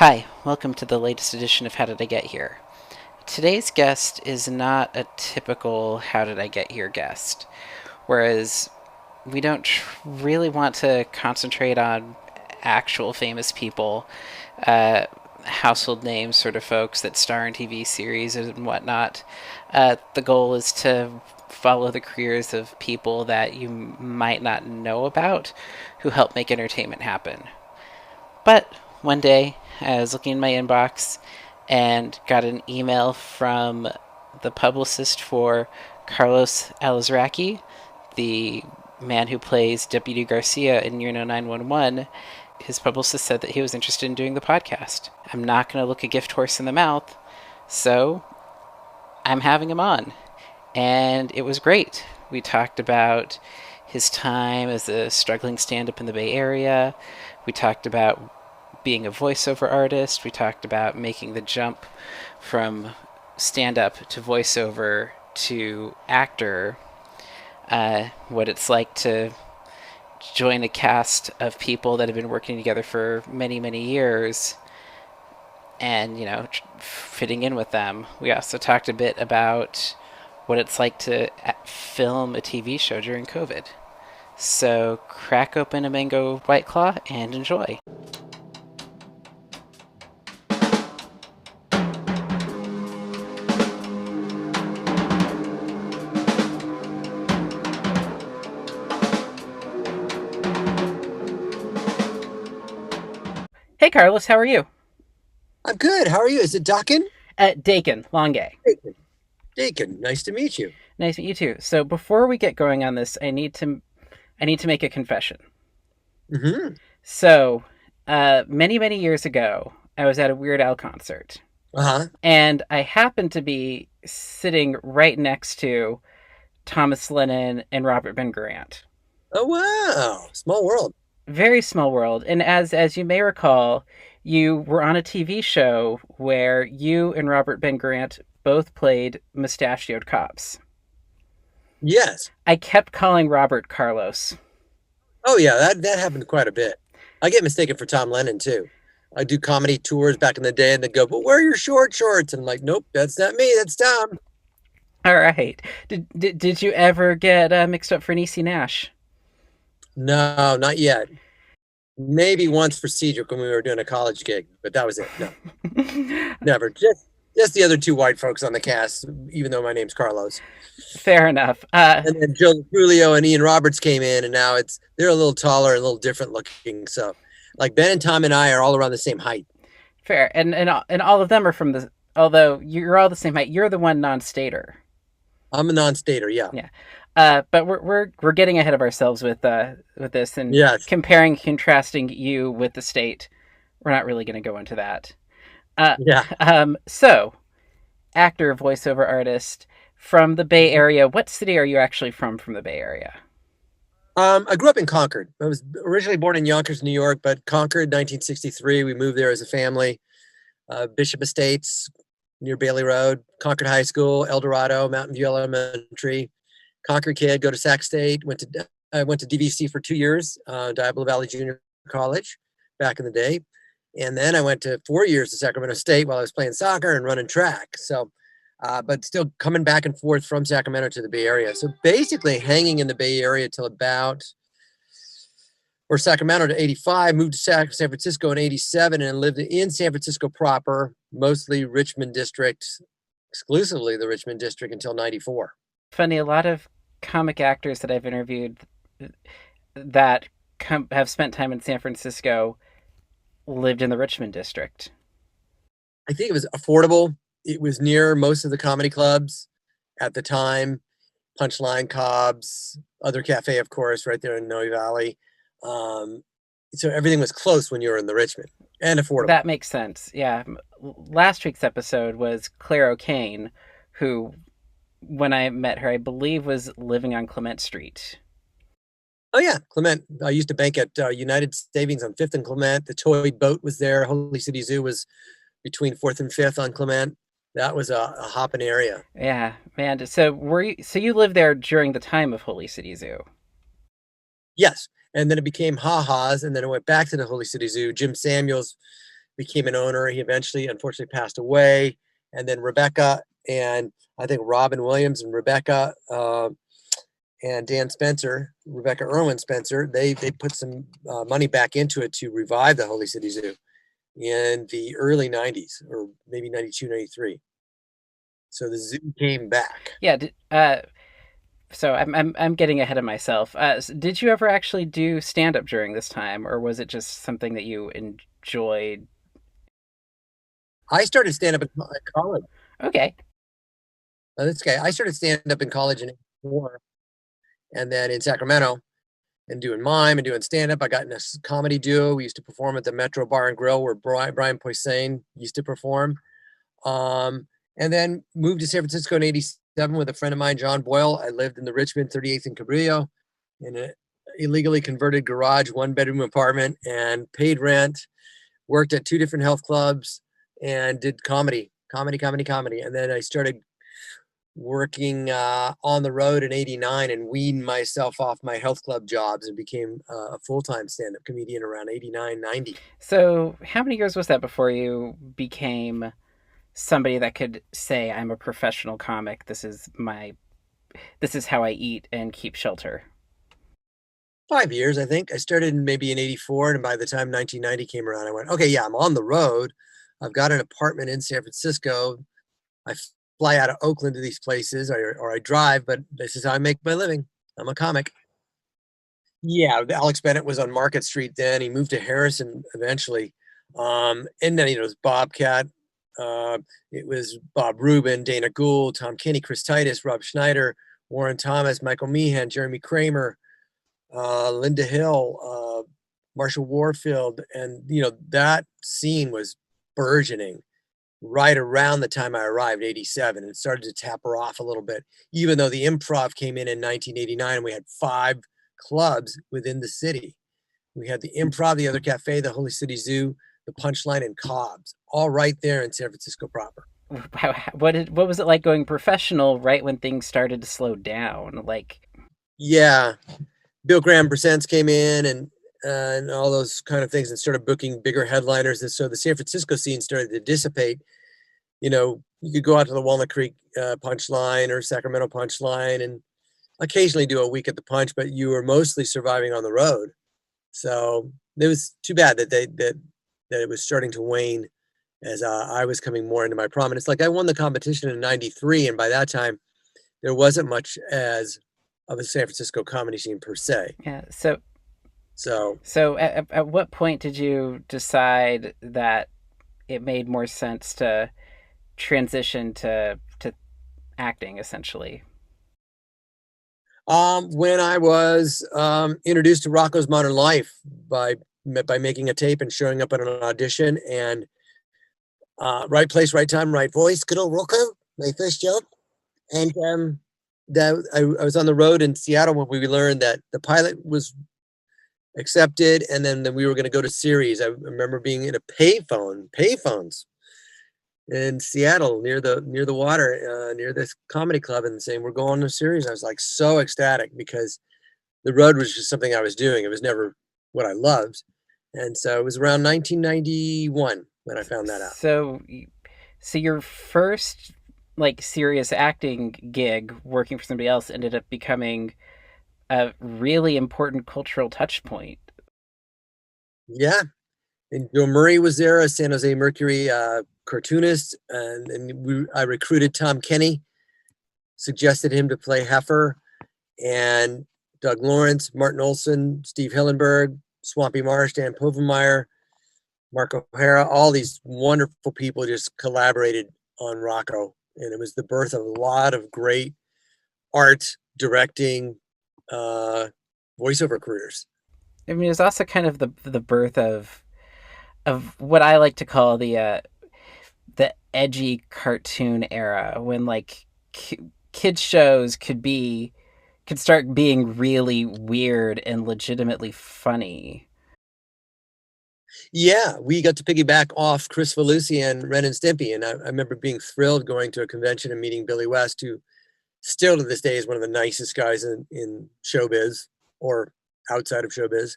Hi, welcome to the latest edition of How Did I Get Here? Today's guest is not a typical How Did I Get Here guest, whereas we don't really want to concentrate on actual famous people, uh, household names sort of folks that star in TV series and whatnot. The goal is to follow the careers of people that you might not know about who help make entertainment happen. But one day, I was looking in my inbox and got an email from the publicist for Carlos Alazraqui, the man who plays Deputy Garcia in Reno 911. His publicist said that he was interested in doing the podcast. I'm not going to look a gift horse in the mouth, so I'm having him on. And it was great. We talked about his time as a struggling stand-up in the Bay Area. We talked about being a voiceover artist. We talked about making the jump from stand-up to voiceover to actor, what it's like to join a cast of people that have been working together for many, many years and, fitting in with them. We also talked a bit about what it's like to film a TV show during COVID. So crack open a mango White Claw and enjoy. Hey, Carlos, how are you? I'm good. How are you? Is it Dakin? Dakin, long gay. Dakin. Dakin. Nice to meet you. Nice to meet you too. So before we get going on this, I need to make a confession. Mm-hmm. So, many many years ago, I was at a Weird Al concert, Uh-huh. and I happened to be sitting right next to Thomas Lennon and Robert Ben Grant. Oh, wow. Small world. Very small world. And as you may recall, you were on a TV show where you and Robert Ben Grant both played mustachioed cops. Yes. I kept calling Robert Carlos. Oh, yeah. That happened quite a bit. I get mistaken for Tom Lennon, too. I do comedy tours back in the day, and they go, but where are your short shorts? And I'm like, nope, that's not me. That's Tom. All right. Did you ever get mixed up for Niecy Nash? No, not yet. Maybe once for Cedric when we were doing a college gig, but that was it. No, never. Just the other two white folks on the cast, even though my name's Carlos. Fair enough. And then Joe Julio and Ian Roberts came in, and now they're a little taller and a little different looking. So, like Ben and Tom and I are all around the same height. Fair. And all of them are from the. Although you're all the same height, you're the one non-stater. I'm a non-stater, yeah. Yeah. But we're getting ahead of ourselves with this and Yes. comparing, contrasting you with the state. We're not really going to go into that. Yeah. So, actor, voiceover artist from the Bay Area. What city are you actually from the Bay Area? I grew up in Concord. I was originally born in Yonkers, New York, but Concord, 1963. We moved there as a family. Bishop Estates near Bailey Road, Concord High School, El Dorado, Mountain View Elementary. Concord kid, go to Sac State. I went to DVC for 2 years, Diablo Valley Junior College back in the day. And then I went to 4 years to Sacramento State while I was playing soccer and running track. So, but still coming back and forth from Sacramento to the Bay Area. So basically hanging in the Bay Area till Sacramento to 85, moved to San Francisco in 87 and lived in San Francisco proper, mostly Richmond District, exclusively the Richmond District until 94. Funny, a lot of comic actors that I've interviewed that have spent time in San Francisco lived in the Richmond district. I think it was affordable. It was near most of the comedy clubs at the time. Punchline, Cobb's, Other Cafe, of course, right there in Noe Valley. So everything was close when you were in the Richmond and affordable. That makes sense. Yeah. Last week's episode was Claire O'Kane, who, when I met her, I believe was living on Clement Street. Oh, yeah. Clement. I used to bank at United Savings on 5th and Clement. The toy boat was there. Holy City Zoo was between 4th and 5th on Clement. That was a hopping area. Yeah, man. So you lived there during the time of Holy City Zoo? Yes. And then it became Ha Ha's, and then it went back to the Holy City Zoo. Jim Samuels became an owner. He eventually, unfortunately, passed away. And then Rebecca and I think Robin Williams and Rebecca and Dan Spencer, Rebecca Irwin Spencer, they put some money back into it to revive the Holy City Zoo in the early 90s, or maybe 92, 93. So the zoo came back. Yeah. So I'm getting ahead of myself. Did you ever actually do stand up during this time, or was it just something that you enjoyed? I started stand up in college. Okay. This guy, I started stand up in college in '84, and then in Sacramento, and doing mime and doing stand up. I got in a comedy duo. We used to perform at the Metro Bar and Grill where Brian Posehn used to perform. Um, and then moved to San Francisco in '87 with a friend of mine, John Boyle. I lived in the Richmond 38th and Cabrillo in an illegally converted garage, 1-bedroom apartment, and paid rent. Worked at 2 different health clubs and did comedy. And then I started working on the road in '89 and weaned myself off my health club jobs and became a full-time stand-up comedian around '89, '90. So how many years was that before you became somebody that could say, I'm a professional comic? This is how I eat and keep shelter. 5 years, I think. I started maybe in '84, and by the time 1990 came around, I went, okay, yeah, I'm on the road. I've got an apartment in San Francisco. I fly out of Oakland to these places, or I drive, but this is how I make my living. I'm a comic. Yeah, Alex Bennett was on Market Street then. He moved to Harrison eventually. And then, it was Bobcat. Uh, it was Bob Rubin, Dana Gould, Tom Kenny, Chris Titus, Rob Schneider, Warren Thomas, Michael Meehan, Jeremy Kramer, Linda Hill, Marshall Warfield. And, that scene was burgeoning right around the time I arrived, '87, and it started to taper off a little bit, even though the Improv came in 1989, and we had 5 clubs within the city. We had the Improv, the Other Cafe, the Holy City Zoo, the Punchline, and Cobb's, all right there in San Francisco proper. What was it like going professional right when things started to slow down? Like, Yeah, Bill Graham Presents came in and all those kind of things and started booking bigger headliners. And so the San Francisco scene started to dissipate. You could go out to the Walnut Creek Punchline or Sacramento Punchline and occasionally do a week at the Punch, but you were mostly surviving on the road. So it was too bad that it was starting to wane as I was coming more into my prominence. Like I won the competition in '93, and by that time there wasn't much as of a San Francisco comedy scene per se. yeah. So So so at what point did you decide that it made more sense to transition to acting essentially? when I was introduced to Rocko's Modern Life by making a tape and showing up at an audition, and right place, right time, right voice. Good old Rocko, my first job. And I was on the road in Seattle when we learned that the pilot was accepted, and then we were going to go to series. I remember being in a payphones in Seattle near the water, near this comedy club, and saying we're going to series. I was like so ecstatic because the road was just something I was doing. It was never what I loved, and so it was around 1991 when I found that out. So so your first like serious acting gig working for somebody else ended up becoming a really important cultural touch point. Yeah, and Bill Murray was there, a San Jose Mercury cartoonist, and I recruited Tom Kenny, suggested him to play Heifer, and Doug Lawrence, Martin Olson, Steve Hillenberg, Swampy Marsh, Dan Povenmire, Mark O'Hara, all these wonderful people just collaborated on Rocko, and it was the birth of a lot of great art, directing, voiceover careers. I mean, it was also kind of the birth of what I like to call the edgy cartoon era when like kids shows could start being really weird and legitimately funny. Yeah, we got to piggyback off Chris Valusi and Ren and Stimpy, and I remember being thrilled going to a convention and meeting Billy West, who still to this day is one of the nicest guys in showbiz or outside of showbiz.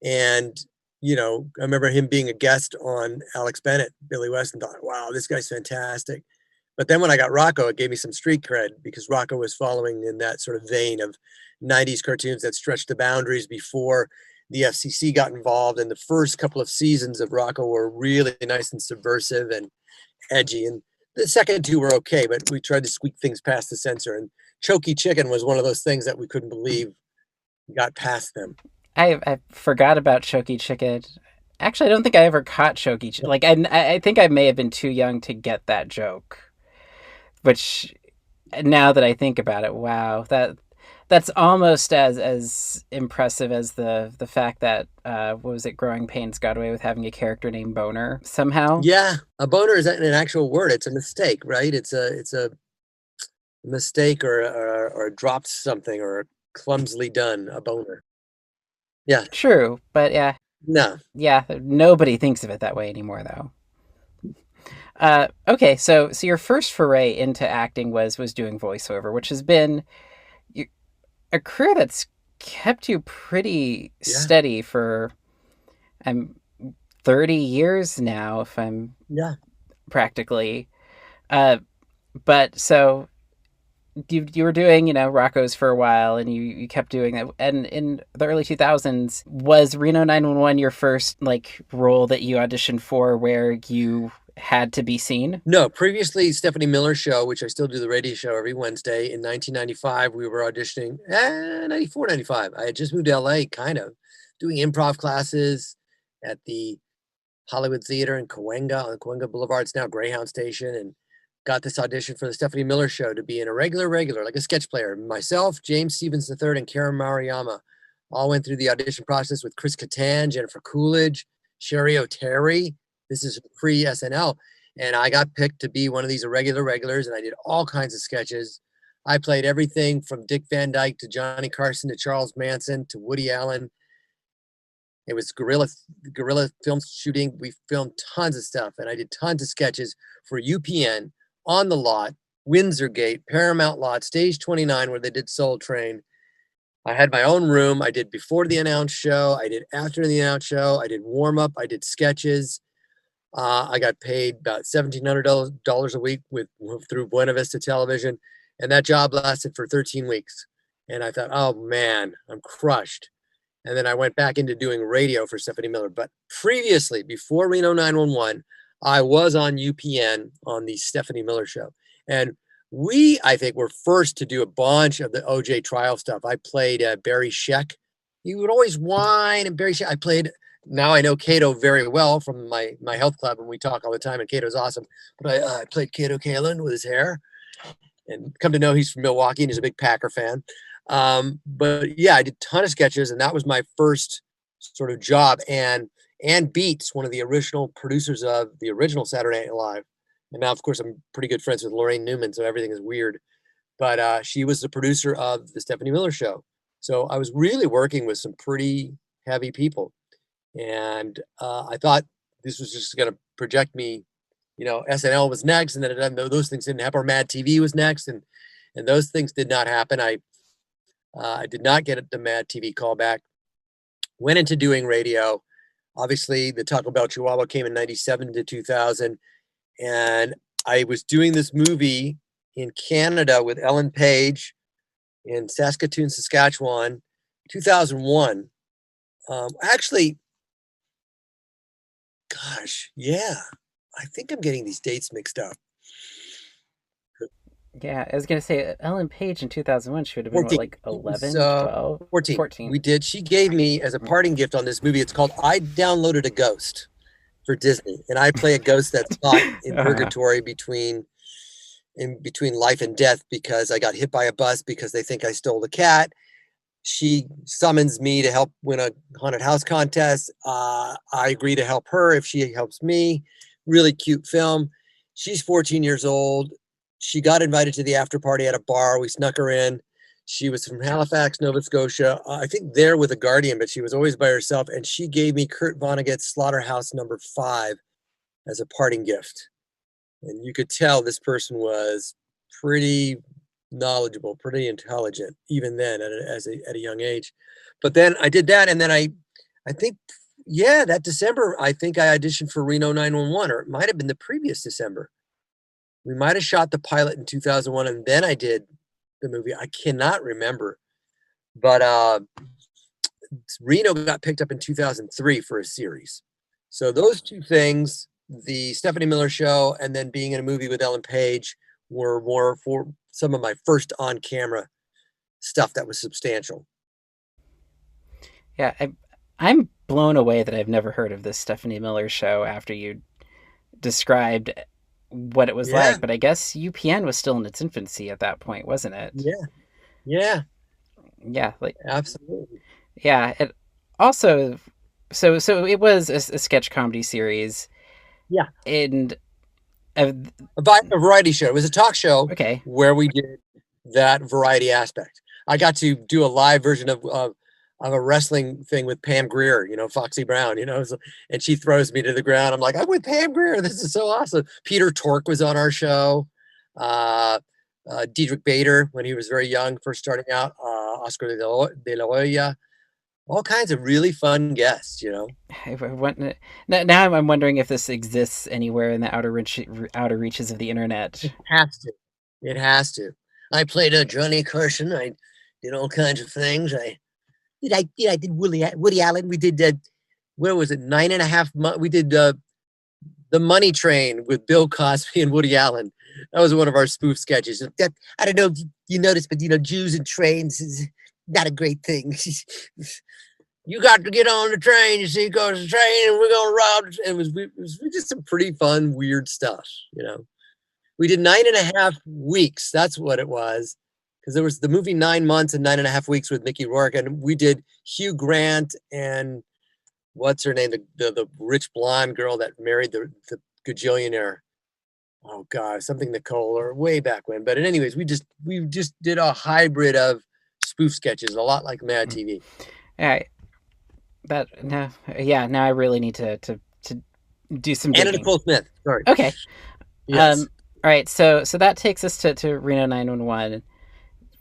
And I remember him being a guest on Alex Bennett, Billy West, and thought, wow, this guy's fantastic. But then when I got Rocko, it gave me some street cred because Rocko was following in that sort of vein of 90s cartoons that stretched the boundaries before the FCC got involved. And the first couple of seasons of Rocko were really nice and subversive and edgy. And the second two were okay, but we tried to squeak things past the censor. And Choky Chicken was one of those things that we couldn't believe got past them. I forgot about Choky Chicken. Actually, I don't think I ever caught Choky. Like I think I may have been too young to get that joke. Which now that I think about it, wow, that's almost as impressive as the fact that what was it? Growing Pains got away with having a character named Boner somehow. Yeah, a boner is an actual word. It's a mistake, right? It's a mistake or dropped something or clumsily done, a boner. Yeah, True, but yeah, no, yeah, nobody thinks of it that way anymore, though. Okay, so your first foray into acting was doing voiceover, which has been a career that's kept you pretty yeah, steady for I'm 30 years now, if I'm yeah. practically. Uh, but so you were doing Rocco's for a while, and you kept doing that. And in the early 2000s, was Reno 911 your first like role that you auditioned for, where you had to be seen? No, previously Stephanie Miller's show, which I still do the radio show every Wednesday. In 1995, we were auditioning. 94, 95. I had just moved to LA, kind of doing improv classes at the Hollywood Theater in Cahuenga on Cahuenga Boulevard. It's now Greyhound Station, and got this audition for the Stephanie Miller show to be in a regular, like a sketch player. Myself, James Stevens III, and Karen Maruyama all went through the audition process with Chris Kattan, Jennifer Coolidge, Sherry O'Terry. This is pre SNL. And I got picked to be one of these irregular regulars, and I did all kinds of sketches. I played everything from Dick Van Dyke to Johnny Carson to Charles Manson to Woody Allen. It was guerrilla film shooting. We filmed tons of stuff, and I did tons of sketches for UPN, On the Lot, Windsor Gate, Paramount Lot, Stage 29, where they did Soul Train. I had my own room. I did before the announced show. I did after the announced show. I did warm up. I did sketches. I got paid about $1,700 a week through Buena Vista Television, and that job lasted for 13 weeks. And I thought, oh man, I'm crushed. And then I went back into doing radio for Stephanie Miller. But previously, before Reno 911, I was on UPN on the Stephanie Miller show. And we, I think, were first to do a bunch of the OJ trial stuff. I played Barry Sheck. He would always whine, and Barry Sheck. I played, now I know Cato very well from my health club, and we talk all the time, and Cato's awesome. But I played Cato Kalin with his hair, and come to know he's from Milwaukee, and he's a big Packer fan. But yeah, I did a ton of sketches, and that was my first sort of job. And Ann Beats, one of the original producers of the original Saturday Night Live, and now of course I'm pretty good friends with Lorraine Newman, so everything is weird. But she was the producer of the Stephanie Miller show, so I was really working with some pretty heavy people, and I thought this was just going to project me. SNL was next, and then those things didn't happen. Or Mad TV was next, and those things did not happen. I did not get the Mad TV callback. Went into doing radio. Obviously, the Taco Bell Chihuahua came in 97 to 2000. And I was doing this movie in Canada with Ellen Page in Saskatoon, Saskatchewan, 2001. Actually, gosh, yeah. I think I'm getting these dates mixed up. Yeah, I was gonna say Ellen Page in 2001. She would have been what, 14. like It was 11, 12, 14. 14. We did. She gave me as a parting gift on this movie. It's called I Downloaded a Ghost for Disney, and I play a ghost that's caught in Uh, purgatory in between life and death because I got hit by a bus because they think I stole the cat. She summons me to help win a haunted house contest. I agree to help her if she helps me. Really cute film. She's 14 years old. She got invited to the after party at a bar. We snuck her in. She was from Halifax, Nova Scotia. I think there with a guardian, but she was always by herself. And she gave me Kurt Vonnegut's Slaughterhouse Number 5 as a parting gift. And you could tell this person was pretty knowledgeable, pretty intelligent, even then at a young age. But then I did that, and then I think yeah, that December, I think I auditioned for Reno 911, or it might have been the previous December. We might have shot the pilot in 2001, and then I did the movie. I cannot remember, but Reno got picked up in 2003 for a series. So those two things, the Stephanie Miller Show and then being in a movie with Ellen Page, were more for some of my first on-camera stuff that was substantial. Yeah, I'm blown away that I've never heard of this Stephanie Miller show after you described what it was Yeah, like. But I guess UPN was still in its infancy at that point, wasn't it? yeah, yeah, Yeah, like absolutely. yeah. It also so it was a sketch comedy series, Yeah, and uh, a variety show. It was a talk show okay, where we did that variety aspect. I got to do a live version of a wrestling thing with Pam Grier, Foxy Brown, so, and she throws me to the ground. I'm like, I'm with Pam Grier. This is so awesome. Peter Tork was on our show. Diedrich Bader, when he was very young, first starting out. Oscar de la Hoya. All kinds of really fun guests. I went, now I'm wondering if this exists anywhere in the outer reaches of the internet. It has to. It has to. I played a Johnny Carson. I did all kinds of things. I did Woody Allen. We did where was it? 9.5 months. We did the Money Train with Bill Cosby and Woody Allen. That was one of our spoof sketches. I don't know if you noticed, but Jews and trains is not a great thing. You got to get on the train. You see, goes the train, and we're gonna rob. It was just some pretty fun, weird stuff. We did 9.5 weeks. That's what it was. Because there was the movie 9 months and 9.5 weeks with Mickey Rourke. And we did Hugh Grant and what's her name? The rich blonde girl that married the gajillionaire. Oh God, something Nicole or way back when. But anyways, we just did a hybrid of spoof sketches, a lot like Mad TV. Yeah, that no, yeah. Now I really need to do some Anna digging. Nicole Smith. Sorry. Okay. Yes. All right. So that takes us to Reno 911,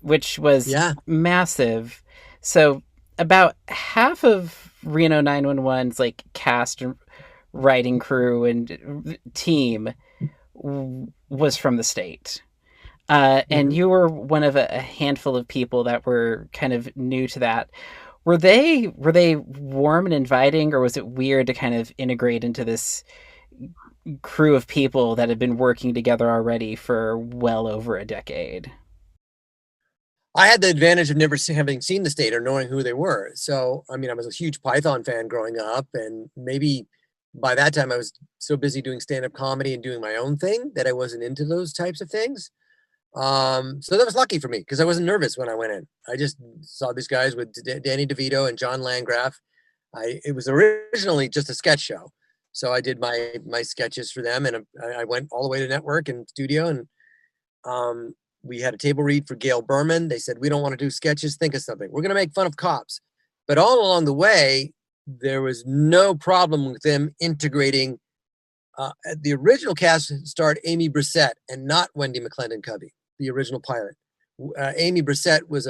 which was Yeah. massive. So about half of Reno 911's like cast and writing crew and team was from the state. And Mhm. you were one of a handful of people that were kind of new to that. Were they warm and inviting, or was it weird to kind of integrate into this crew of people that had been working together already for well over a decade? I had the advantage of never having seen the state or knowing who they were. So, I mean, I was a huge Python fan growing up, and maybe by that time I was so busy doing stand-up comedy and doing my own thing that I wasn't into those types of things. So that was lucky for me because I wasn't nervous when I went in. I just saw these guys with Danny DeVito and John Landgraf. It was originally just a sketch show, so I did my sketches for them, and I went all the way to network and studio, and um, we had a table read for Gail Berman. They said, we don't want to do sketches. Think of something. We're going to make fun of cops. But all along the way, there was no problem with them integrating. The original cast starred Amy Brissett and not Wendy McClendon Covey, the original pilot. Amy Brissett was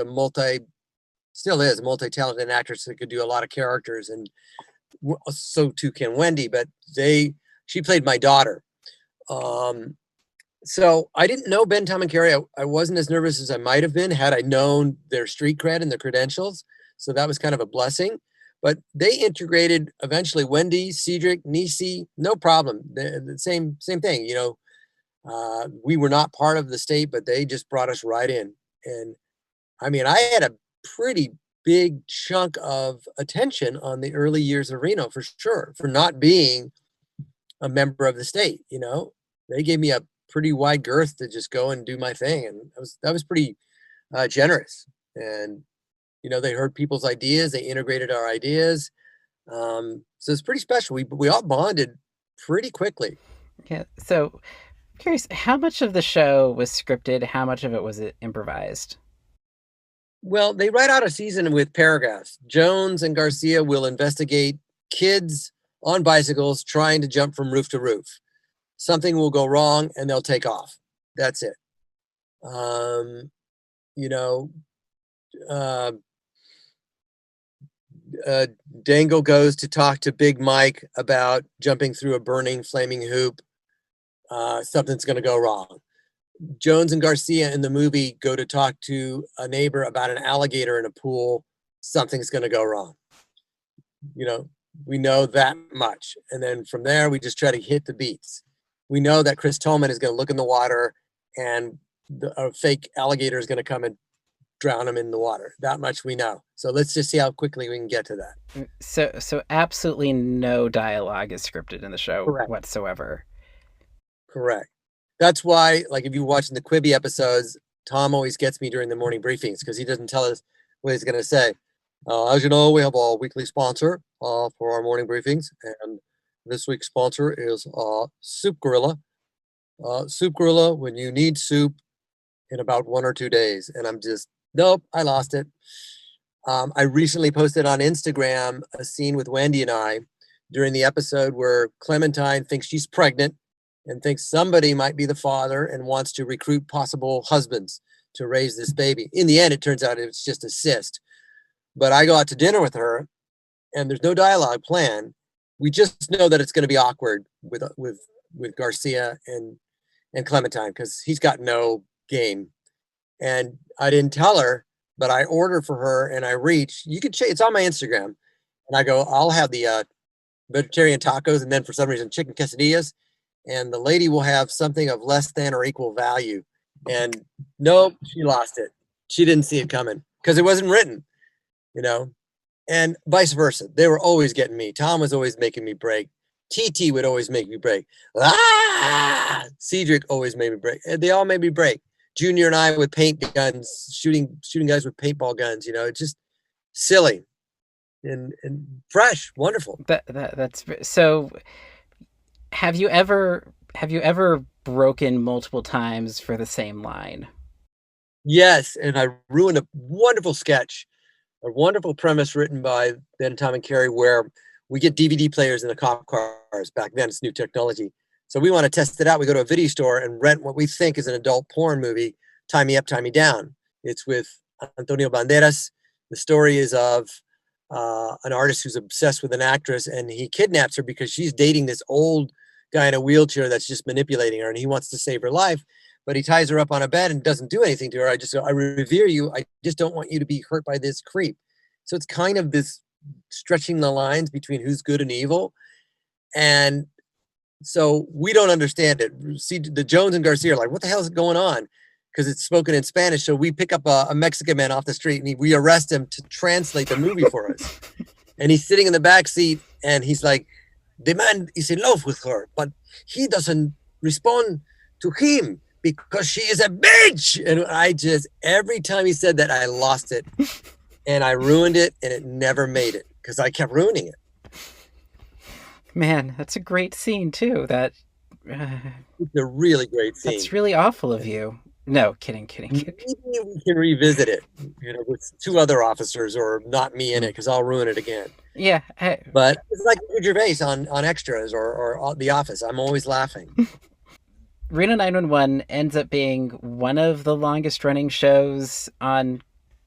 still is a multi-talented actress that could do a lot of characters, and so too can Wendy. But she played my daughter. Um, so I didn't know Ben, Tom, and Carrie. I wasn't as nervous as I might have been had I known their street cred and their credentials. So that was kind of a blessing. But they integrated eventually Wendy, Cedric, Nisi, no problem. The same thing. We were not part of the state, but they just brought us right in. And I mean, I had a pretty big chunk of attention on the early years of Reno for sure, for not being a member of the state. They gave me a pretty wide girth to just go and do my thing, and that was pretty generous. And they heard people's ideas, they integrated our ideas, so it's pretty special. We all bonded pretty quickly. Yeah. So I'm curious, how much of the show was scripted? How much of it was improvised? Well, they write out a season with paragraphs. Jones and Garcia will investigate kids on bicycles trying to jump from roof to roof. Something will go wrong and they'll take off. That's it. Um, you know, uh, uh, Dangle goes to talk to Big Mike about jumping through a burning flaming hoop. Something's going to go wrong. Jones and Garcia in the movie go to talk to a neighbor about an alligator in a pool. Something's going to go wrong. You know, we know that much. And then from there, we just try to hit the beats. We know that Chris Tolman is going to look in the water and a fake alligator is going to come and drown him in the water. That much we know. So let's just see how quickly we can get to that. So absolutely no dialogue is scripted in the show Correct. whatsoever. Correct. That's why, like, if you're watching the Quibi episodes, Tom always gets me during the morning briefings because he doesn't tell us what he's going to say. As you know, we have a weekly sponsor for our morning briefings, and this week's sponsor is Soup Gorilla. Soup Gorilla, when you need soup in about 1 or 2 days. And I'm just, nope, I lost it. I recently posted on Instagram a scene with Wendy and I during the episode where Clementine thinks she's pregnant and thinks somebody might be the father and wants to recruit possible husbands to raise this baby. In the end, it turns out it's just a cyst. But I go out to dinner with her, and there's no dialogue planned. We just know that it's going to be awkward with Garcia and Clementine because he's got no game. And I didn't tell her, but I order for her, and I reach. You can it's on my Instagram, and I go, I'll have the vegetarian tacos, and then for some reason chicken quesadillas, and the lady will have something of less than or equal value. And nope, she lost it. She didn't see it coming because it wasn't written, you know, and vice versa. They were always getting me. Tom was always making me break. TT would always make me break. Cedric always made me break. They all made me break. Junior and I with paint guns, shooting guys with paintball guns, you know, it's just silly and fresh, wonderful. That's so. Have you ever broken multiple times for the same line? Yes, and I ruined a wonderful sketch, a wonderful premise written by Ben, Tom, and Carrie, where we get DVD players in the cop cars. Back then, it's new technology. So we want to test it out. We go to a video store and rent what we think is an adult porn movie, Tie Me Up, Tie Me Down. It's with Antonio Banderas. The story is of an artist who's obsessed with an actress, and he kidnaps her because she's dating this old guy in a wheelchair that's just manipulating her, and he wants to save her life, but he ties her up on a bed and doesn't do anything to her. I just go, I revere you. I just don't want you to be hurt by this creep. So it's kind of this stretching the lines between who's good and evil. And so we don't understand it. See, the Jones and Garcia are like, what the hell is going on? Because it's spoken in Spanish. So we pick up a Mexican man off the street and we arrest him to translate the movie for us. And he's sitting in the back seat and he's like, the man is in love with her, but he doesn't respond to him because she is a bitch. And I just, every time he said that, I lost it and I ruined it, and it never made it because I kept ruining it. Man, that's a great scene too. It's a really great scene. That's really awful of you. No, kidding. Maybe we can revisit it, you know, with 2 other officers or not me in it, because I'll ruin it again. Yeah. But it's like Gervais on Extras or The Office. I'm always laughing. Reno 911 ends up being one of the longest running shows on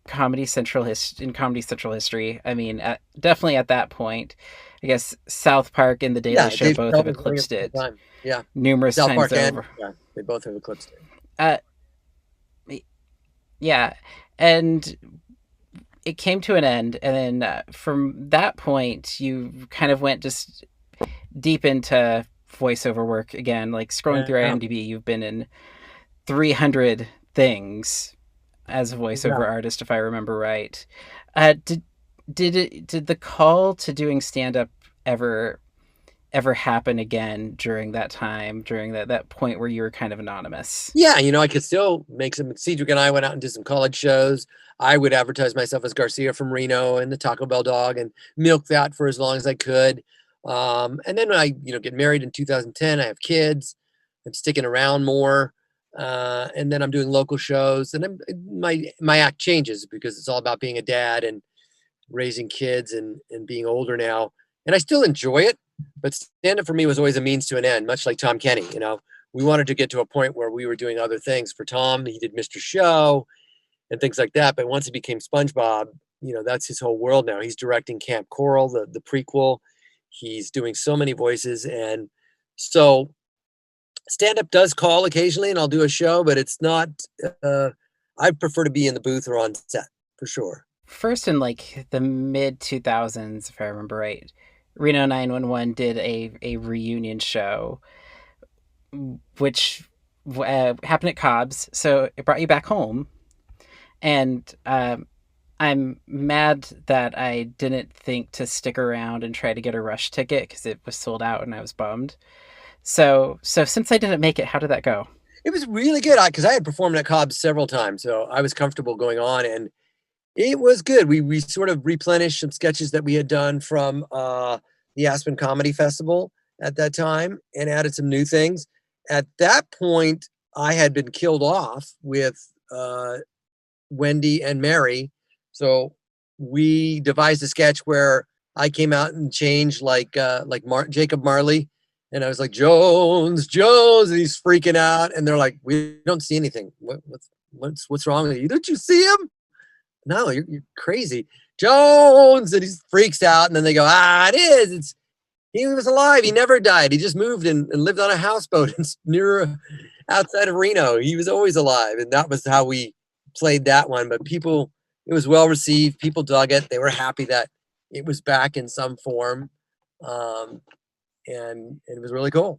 Comedy Central history. I mean, definitely at that point. I guess South Park and The Daily Show both have eclipsed it. Yeah. Numerous South times Park over. They both have eclipsed it. Yeah. And it came to an end. And then from that point, you kind of went just deep into voiceover work again. Like scrolling through IMDb, you've been in 300 things as a voiceover artist, if I remember right. Did the call to doing stand-up ever happen again during that time, during that point where you were kind of anonymous? Yeah, you know, I could still make some. Cedric and I went out and did some college shows. I would advertise myself as Garcia from Reno and the Taco Bell dog and milk that for as long as I could. And then when I, get married in 2010, I have kids. I'm sticking around more. And then I'm doing local shows, and my act changes because it's all about being a dad and raising kids and being older now. And I still enjoy it, but stand-up for me was always a means to an end, much like Tom Kenny. We wanted to get to a point where we were doing other things. For Tom, he did Mr. Show and things like that. But once he became SpongeBob, that's his whole world now. He's directing Camp Coral, the prequel. He's doing so many voices. And so stand up does call occasionally, and I'll do a show, but it's not, uh, I prefer to be in the booth or on set for sure. First in like the mid 2000s, if I remember right, Reno 911 did a reunion show, which happened at Cobb's. So it brought you back home. And I'm mad that I didn't think to stick around and try to get a rush ticket because it was sold out and I was bummed. So since I didn't make it, how did that go? It was really good because I had performed at Cobb's several times, so I was comfortable going on, and it was good. We sort of replenished some sketches that we had done from the Aspen Comedy Festival at that time, and added some new things. At that point, I had been killed off with Wendy and Mary, so we devised a sketch where I came out and changed like Jacob Marley, and I was like Jones, Jones, and he's freaking out, and they're like, "We don't see anything. What's wrong with you? Don't you see him? No, you're crazy, Jones." And he freaks out, and then they go, "Ah, it is. He was alive. He never died. He just moved and lived on a houseboat near outside of Reno. He was always alive." And that was how we played that one. But people, it was well received. People dug it. They were happy that it was back in some form. Um, and it was really cool.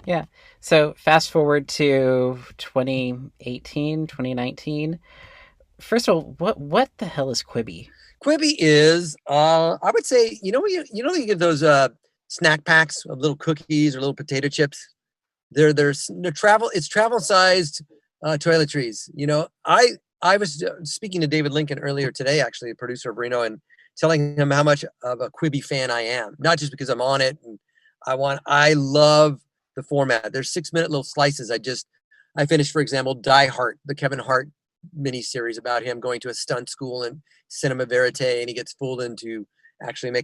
Yeah. So fast forward to 2018, 2019. First of all, what the hell is Quibi? Quibi is, I would say, you get those snack packs of little cookies or little potato chips. They're it's travel sized toiletries. I was speaking to David Lincoln earlier today, actually, a producer of Reno, and telling him how much of a Quibi fan I am. Not just because I'm on it, and I love the format. There's 6-minute little slices. I finished, for example, Die Hart, the Kevin Hart miniseries about him going to a stunt school in cinema verite, and he gets fooled into actually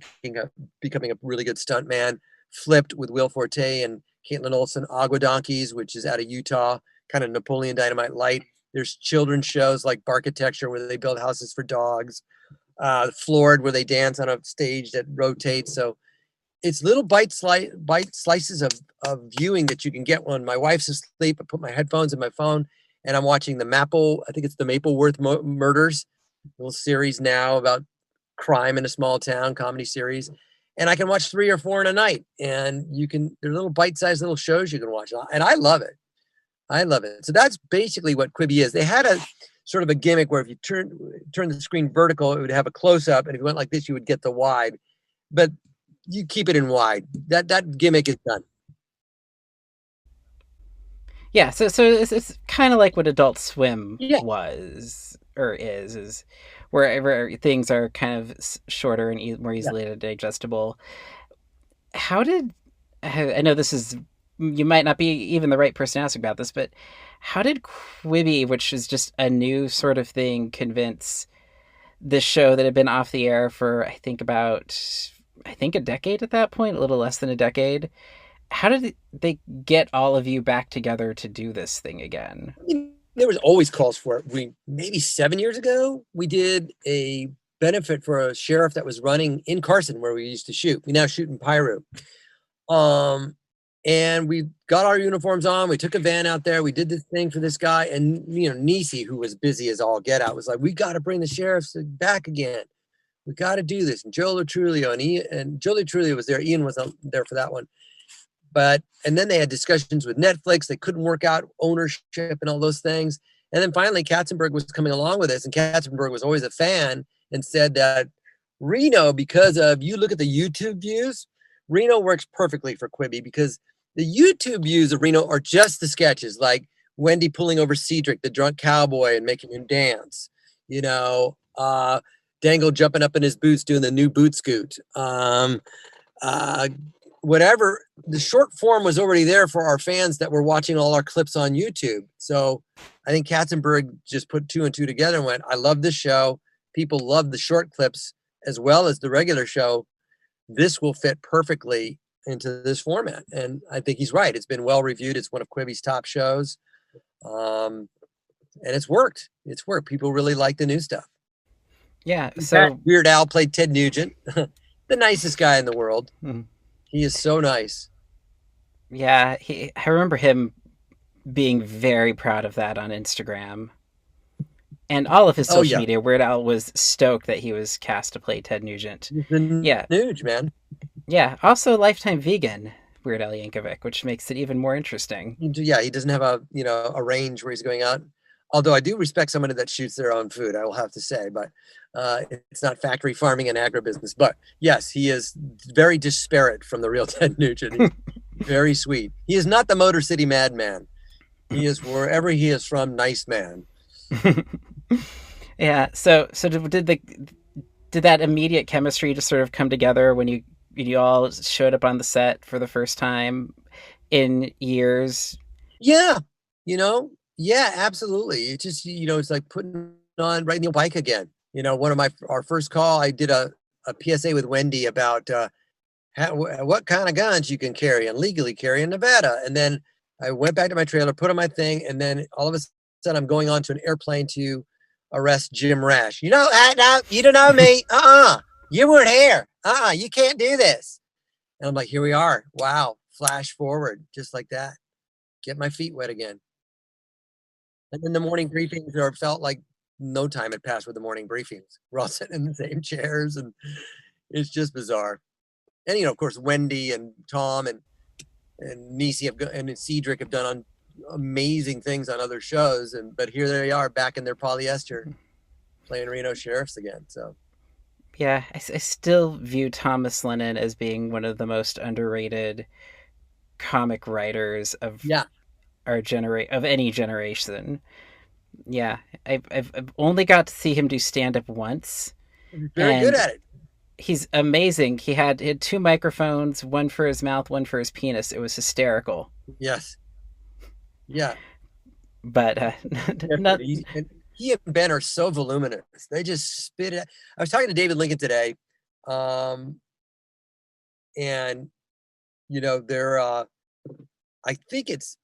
becoming a really good stunt man. Flipped with Will Forte and Caitlin Olsen, Agua Donkeys, which is out of Utah, kind of Napoleon Dynamite light. There's children's shows like Barkitecture, where they build houses for dogs. Floored, where they dance on a stage that rotates. So it's little bite slices of viewing that you can get when my wife's asleep. I put my headphones in my phone, and I'm watching I think it's the Mapleworth Murders, little series now about crime in a small town, comedy series. And I can watch 3 or 4 in a night, and they're little bite-sized little shows you can watch. And I love it. I love it. So that's basically what Quibi is. They had a sort of a gimmick where if you turn the screen vertical, it would have a close-up, and if you went like this, you would get the wide. But you keep it in wide. That gimmick is done. Yeah, so it's kind of like what Adult Swim Yeah. was or is where things are kind of shorter and more Yeah. easily digestible. How did I know this is you might not be even the right person to ask about this, but how did Quibi, which is just a new sort of thing, convince this show that had been off the air for I think a decade at that point, a little less than a decade? How did they get all of you back together to do this thing again? I mean, there was always calls for it. Maybe 7 years ago, we did a benefit for a sheriff that was running in Carson, where we used to shoot. We now shoot in Piru. And we got our uniforms on. We took a van out there. We did this thing for this guy. And, Nisi, who was busy as all get out, was like, "We got to bring the sheriffs back again. We got to do this." And Joe Latrulio and Joe Latrulio was there. Ian was there for that one. And then they had discussions with Netflix. They couldn't work out ownership and all those things. And then finally, Katzenberg was coming along with this. And Katzenberg was always a fan and said that Reno, because you look at the YouTube views, Reno works perfectly for Quibi, because the YouTube views of Reno are just the sketches, like Wendy pulling over Cedric, the drunk cowboy, and making him dance. Dangle jumping up in his boots doing the new boot scoot. Whatever, the short form was already there for our fans that were watching all our clips on YouTube. So I think Katzenberg just put 2 and 2 together and went, "I love this show. People love the short clips as well as the regular show. This will fit perfectly into this format." And I think he's right. It's been well reviewed. It's one of Quibi's top shows. And it's worked. People really like the new stuff. Yeah. In fact, So, Weird Al played Ted Nugent, the nicest guy in the world. mm, He is so nice. yeah, I remember him being very proud of that on Instagram and all of his Oh social yeah, media. Weird Al was stoked that he was cast to play Ted Nugent. he's the Yeah, Nuge, man. yeah. Also, a lifetime vegan, Weird Al Yankovic, which makes it even more interesting. Yeah, he doesn't have a range where he's going out. Although I do respect somebody that shoots their own food, I will have to say, but it's not factory farming and agribusiness. But yes, he is very disparate from the real Ted Nugent. He's very sweet. He is not the Motor City Madman. He is wherever he is from, nice man. Yeah. So did that immediate chemistry just sort of come together when you all showed up on the set for the first time in years? Yeah, yeah, absolutely. It's just it's like putting on riding your bike again. One of our first call, I did a PSA with Wendy about what kind of guns you can carry and legally carry in Nevada. And then I went back to my trailer, put on my thing, and then all of a sudden I'm going on to an airplane to arrest Jim Rash. No, you don't know me. You weren't here. You can't do this. And I'm like, here we are. Wow. Flash forward, just like that. Get my feet wet again. And then the morning briefings felt like no time had passed with the morning briefings. We're all sitting in the same chairs, and it's just bizarre. And of course, Wendy and Tom and Nisi and Cedric have done amazing things on other shows, but here they are back in their polyester playing Reno sheriffs again. So Yeah, I still view Thomas Lennon as being one of the most underrated comic writers of yeah, of any generation. Yeah, I've only got to see him do stand up once, very good and at it. he's amazing. He had two microphones, one for his mouth, one for his penis. It was hysterical. Yes, yeah. But not. He and Ben are so voluminous. They just spit it. I was talking to David Lincoln today, um, and they're. I think it's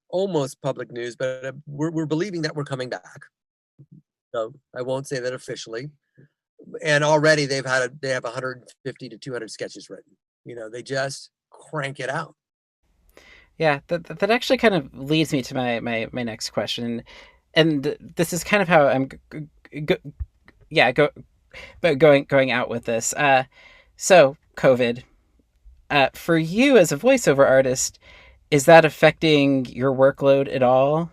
almost public news, but we're believing that we're coming back. So I won't say that officially. And already they have 150 to 200 sketches written. They just crank it out. Yeah, that actually kind of leads me to my next question, and this is kind of how I'm go, yeah go but going out with this. So COVID, for you as a voiceover artist, is that affecting your workload at all?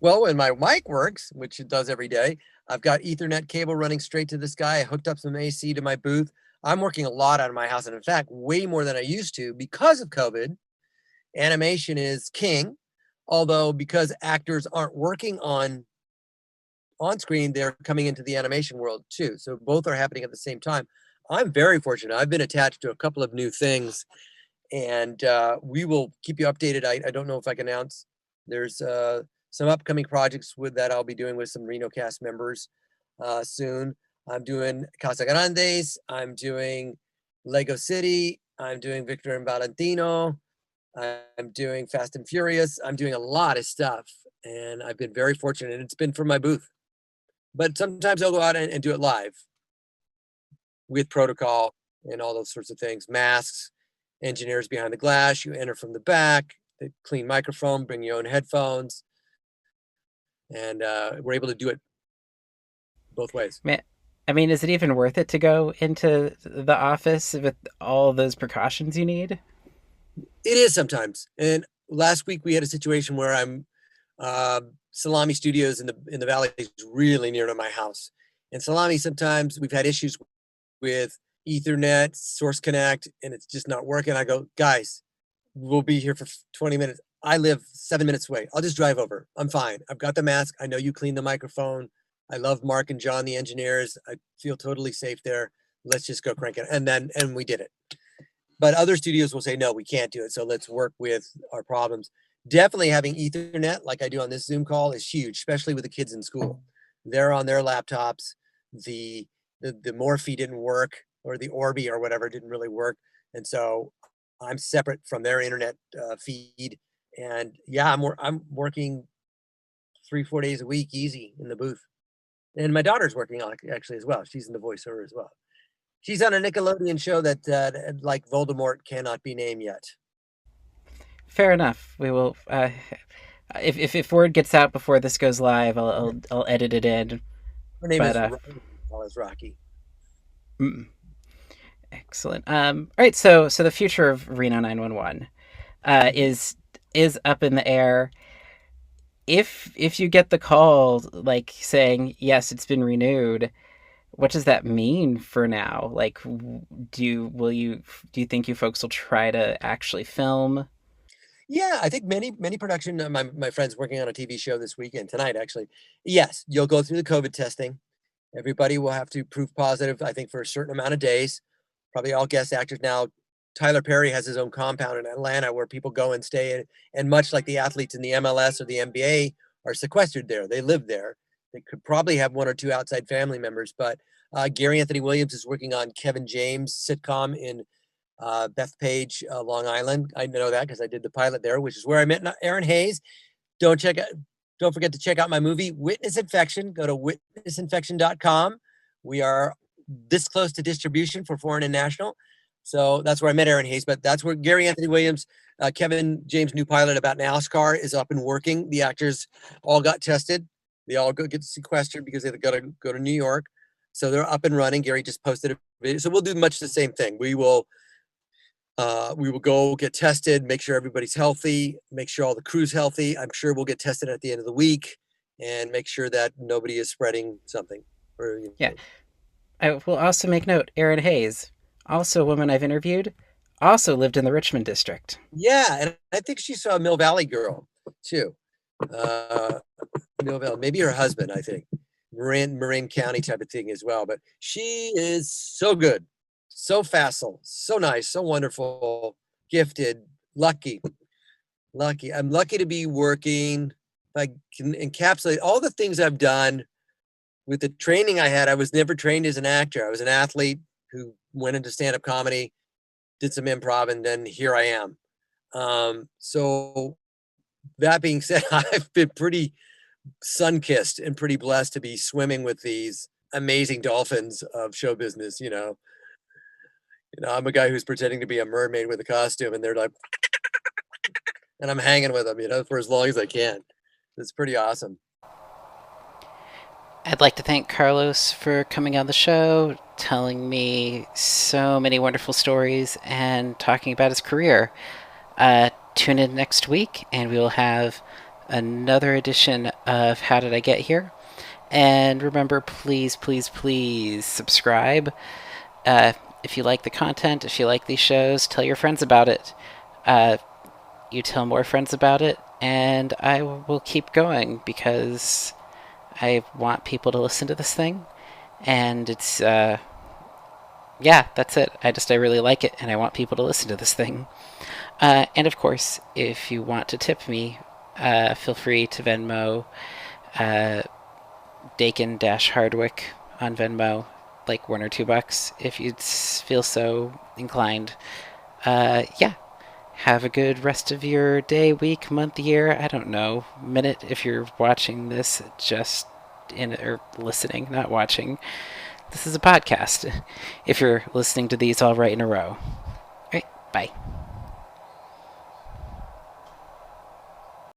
Well, when my mic works, which it does every day, I've got Ethernet cable running straight to this guy. I hooked up some AC to my booth. I'm working a lot out of my house, and in fact, way more than I used to because of COVID. Animation is king, although because actors aren't working on screen, they're coming into the animation world too. So both are happening at the same time. I'm very fortunate. I've been attached to a couple of new things, and we will keep you updated. I don't know if I can announce. There's some upcoming projects that I'll be doing with some Reno cast members soon. I'm doing Casa Grandes. I'm doing Lego City. I'm doing Victor and Valentino. I'm doing Fast and Furious. I'm doing a lot of stuff, and I've been very fortunate. And it's been from my booth, but sometimes I'll go out and do it live with protocol and all those sorts of things. Masks, engineers behind the glass. You enter from the back. The clean microphone. Bring your own headphones, and we're able to do it both ways. Man, I mean, is it even worth it to go into the office with all those precautions you need? It is sometimes. And last week we had a situation where I'm Salami Studios in the valley is really near to my house. And Salami, sometimes we've had issues with Ethernet, Source Connect, and it's just not working. I go, guys, we'll be here for 20 minutes. I live 7 minutes away. I'll just drive over. I'm fine. I've got the mask. I know you clean the microphone. I love Mark and John, the engineers. I feel totally safe there. Let's just go crank it. And we did it. But other studios will say, no, we can't do it. So let's work with our problems. Definitely having Ethernet, like I do on this Zoom call, is huge, especially with the kids in school. They're on their laptops. The Morphe didn't work, or the Orbi or whatever didn't really work. And so I'm separate from their internet feed. And yeah, I'm working 3-4 days a week easy in the booth. And my daughter's working on it actually as well. She's in the voiceover as well. She's on a Nickelodeon show that, like Voldemort, cannot be named yet. Fair enough. We will. If word gets out before this goes live, I'll edit it in. Her name But is Alazraqui. mm, excellent. All right. So the future of Reno 911 is up in the air. If you get the call like saying yes, it's been renewed, what does that mean for now? Like, do you think you folks will try to actually film? Yeah, I think many production. My friend's working on a TV show this weekend tonight. Actually, yes, you'll go through the COVID testing. Everybody will have to prove positive. I think for a certain amount of days. Probably all guest actors now. Tyler Perry has his own compound in Atlanta where people go and stay, and much like the athletes in the MLS or the NBA are sequestered there. They live there. They could probably have one or two outside family members, but Gary Anthony Williams is working on Kevin James' sitcom in Bethpage, Long Island. I know that because I did the pilot there, which is where I met Aaron Hayes. Don't check out, don't forget to check out my movie Witness Infection. Go to witnessinfection.com. We are this close to distribution for foreign and national. So that's where I met Aaron Hayes, but that's where Gary Anthony Williams, Kevin James' new pilot about NASCAR is up and working. The actors all got tested. They all get sequestered because they got to go to New York. So they're up and running. Gary just posted a video. So we'll do much the same thing. We will go get tested, make sure everybody's healthy, make sure all the crew's healthy. I'm sure we'll get tested at the end of the week and make sure that nobody is spreading something. Or, Yeah, I will also make note. Erin Hayes, also a woman I've interviewed, also lived in the Richmond district. yeah, and I think she's a Mill Valley girl too. Uh, Mill Valley, maybe her husband, I think, Marin County type of thing as well. But she is so good, so facile, so nice, so wonderful, gifted, lucky. Lucky. I'm lucky to be working. If I can encapsulate all the things I've done with the training I had. I was never trained as an actor. I was an athlete who went into stand-up comedy, did some improv, and then here I am. So that being said, I've been pretty sun-kissed and pretty blessed to be swimming with these amazing dolphins of show business. I'm a guy who's pretending to be a mermaid with a costume, and they're like, and I'm hanging with them, for as long as I can. It's pretty awesome. I'd like to thank Carlos for coming on the show, telling me so many wonderful stories, and talking about his career. Tune in next week, and we will have another edition of How Did I Get Here? And remember, please, please, please subscribe. If you like the content, if you like these shows, tell your friends about it. You tell more friends about it, and I will keep going because I want people to listen to this thing. And it's, yeah, that's it. I really like it, and I want people to listen to this thing. And of course, if you want to tip me, feel free to Venmo Dakin-Hardwick on Venmo, like $1 or $2 if you feel so inclined. Yeah. Have a good rest of your day, week, month, year. I don't know. Minute if you're watching this just or listening, not watching. This is a podcast. If you're listening to these all right in a row. All right. Bye.